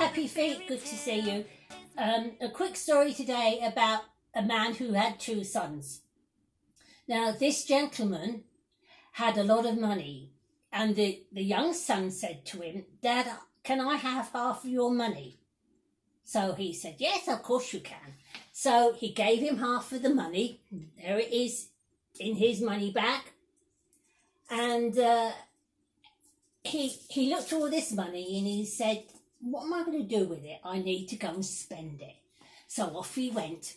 Happy Feet, good to see you. A quick story today about a man who had two sons. Now, this gentleman had a lot of money, and the young son said to him, "Dad, can I have half of your money?" So he said, "Yes, of course you can." So he gave him half of the money. There it is in his money bag. And he looked at all this money and he said, "What am I going to do with it? I need to go and spend it." So off he went,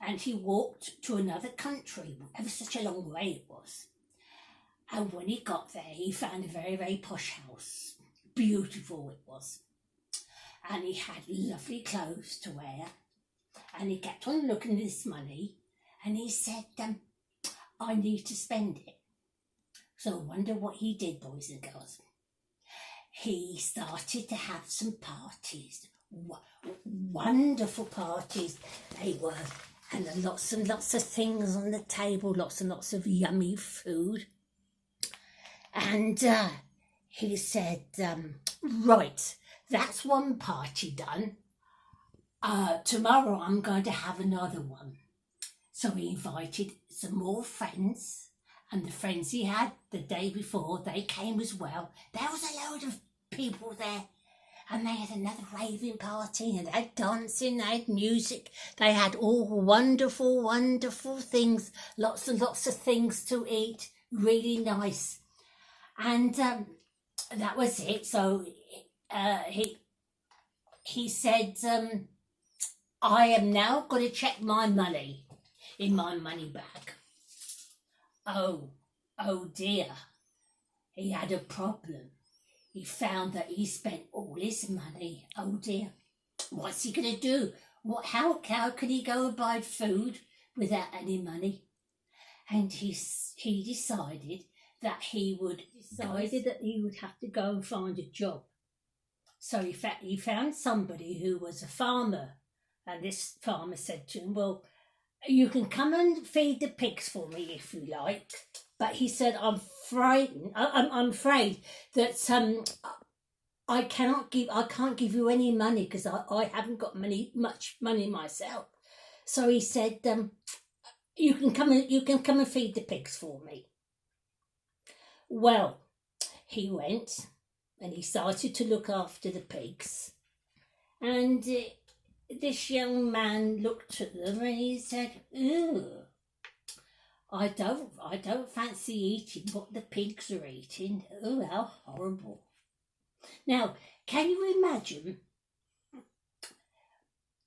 and he walked to another country, ever such a long way it was. And when he got there, he found a very, very posh house. Beautiful it was. And he had lovely clothes to wear. And he kept on looking at this money, and he said, "I need to spend it." So I wonder what he did, boys and girls. He started to have some parties, wonderful parties they were, and lots of things on the table, lots and lots of yummy food. And he said, "Right, that's one party done. Tomorrow I'm going to have another one." So he invited some more friends, and the friends he had the day before, they came as well. There was a load of people there, and they had another raving party, and they had dancing, they had music, they had all wonderful, wonderful things, lots and lots of things to eat, really nice. And that was it. So he said, "I am now going to check my money in my money bag." Oh dear, he had a problem. He found that he spent all his money. Oh dear, what's he going to do? How can he go and buy food without any money? And he decided that he would have to go and find a job. So he found somebody who was a farmer, and this farmer said to him, "Well, you can come and feed the pigs for me if you like." But he said, I'm afraid that I can't give you any money because I haven't got much money myself." So he said, you can come and feed the pigs for me." Well, he went and he started to look after the pigs, and this young man looked at them and he said, "Ooh, I don't fancy eating what the pigs are eating. Oh, how horrible." Now, can you imagine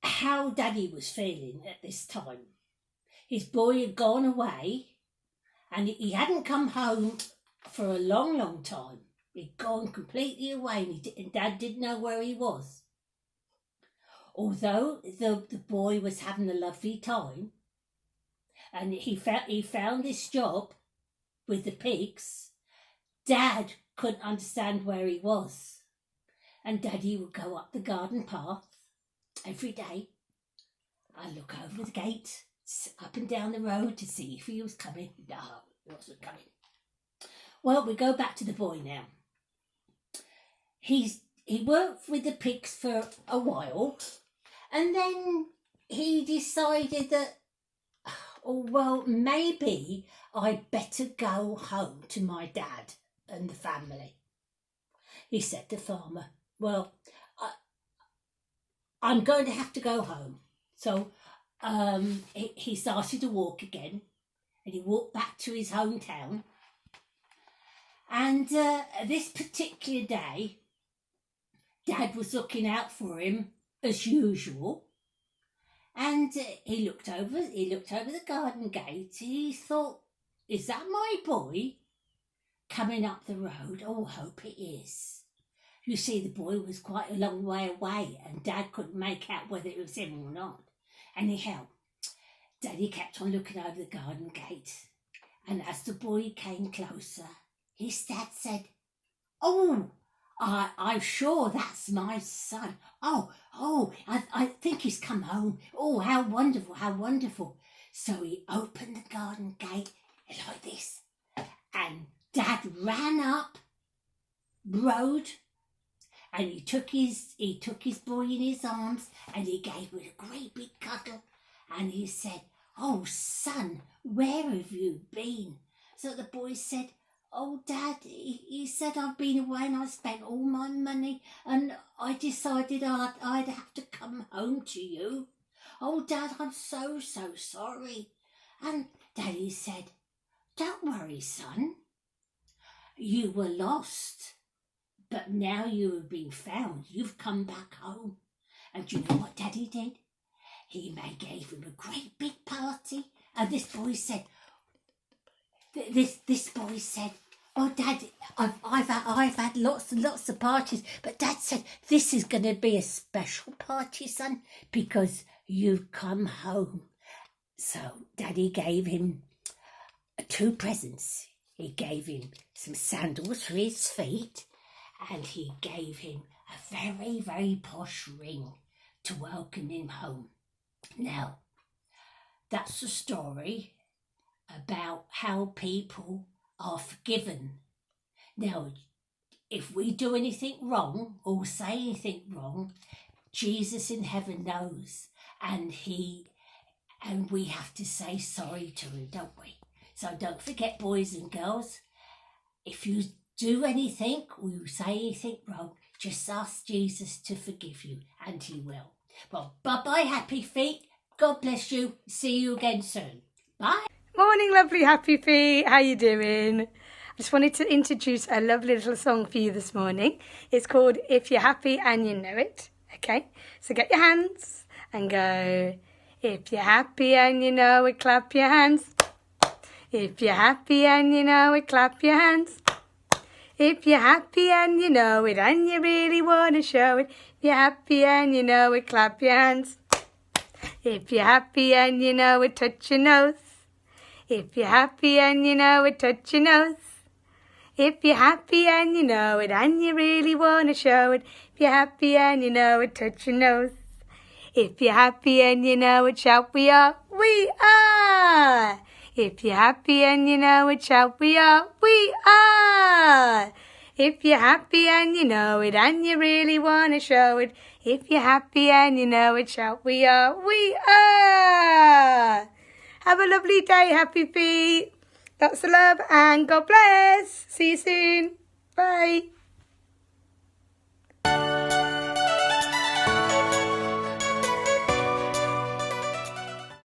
how Daddy was feeling at this time? His boy had gone away, and he hadn't come home for a long, long time. He'd gone completely away, and Dad didn't know where he was. Although the boy was having a lovely time, and he found this job with the pigs, Dad couldn't understand where he was. And Daddy would go up the garden path every day and look over the gate, up and down the road to see if he was coming. No, he wasn't coming. Well, we go back to the boy now. He worked with the pigs for a while, and then he decided that, "Oh, well, maybe I'd better go home to my dad and the family." He said to the farmer, "Well, I'm going to have to go home." So he started to walk again, and he walked back to his hometown. And this particular day, Dad was looking out for him as usual. And he looked over the garden gate, and he thought, "Is that my boy coming up the road? Oh, I hope it is." You see, the boy was quite a long way away, and Dad couldn't make out whether it was him or not. Anyhow, Daddy kept on looking over the garden gate, and as the boy came closer, his dad said, "Oh, I'm sure that's my son. I think he's come home. Oh, how wonderful, how wonderful." So he opened the garden gate like this, and Dad ran up the road and he took his boy in his arms, and he gave him a great big cuddle, and he said, "Oh, son, where have you been?" So the boy said, "Oh, Dad," he said, "I've been away and I spent all my money, and I decided I'd have to come home to you. Oh, Dad, I'm so sorry." And Daddy said, "Don't worry, son. You were lost, but now you have been found. You've come back home." And you know what Daddy did? He gave him a great big party, and this boy said, "Oh, Dad, I've had lots and lots of parties, but Dad said this is going to be a special party, son, because you've come home." So Daddy gave him 2 presents. He gave him some sandals for his feet, and he gave him a very, very posh ring to welcome him home. Now, that's the story about how people are forgiven. Now, if we do anything wrong or say anything wrong, Jesus in heaven knows, and we have to say sorry to him, don't we? So don't forget, boys and girls, if you do anything or you say anything wrong, just ask Jesus to forgive you, and he will. Well, bye-bye, happy feet. God bless you. See you again soon. Bye. Morning, lovely happy feet. How you doing? I just wanted to introduce a lovely little song for you this morning. It's called If You're Happy and You Know It. Okay, so get your hands and go. If you're happy and you know it, clap your hands. If you're happy and you know it, clap your hands. If you're happy and you know it and you really want to show it, if you're happy and you know it, clap your hands. If you're happy and you know it, touch your nose. If you're happy and you know it, touch your nose. If you're happy and you know it and you really want to show it, if you're happy and you know it, touch your nose. If you're happy and you know it, shout we are, we are. If you're happy and you know it, shout we are, we are. If you're happy and you know it and you really want to show it, if you're happy and you know it, shout we are, we are. Have a lovely day, happy feet. Lots of love and God bless. See you soon. Bye.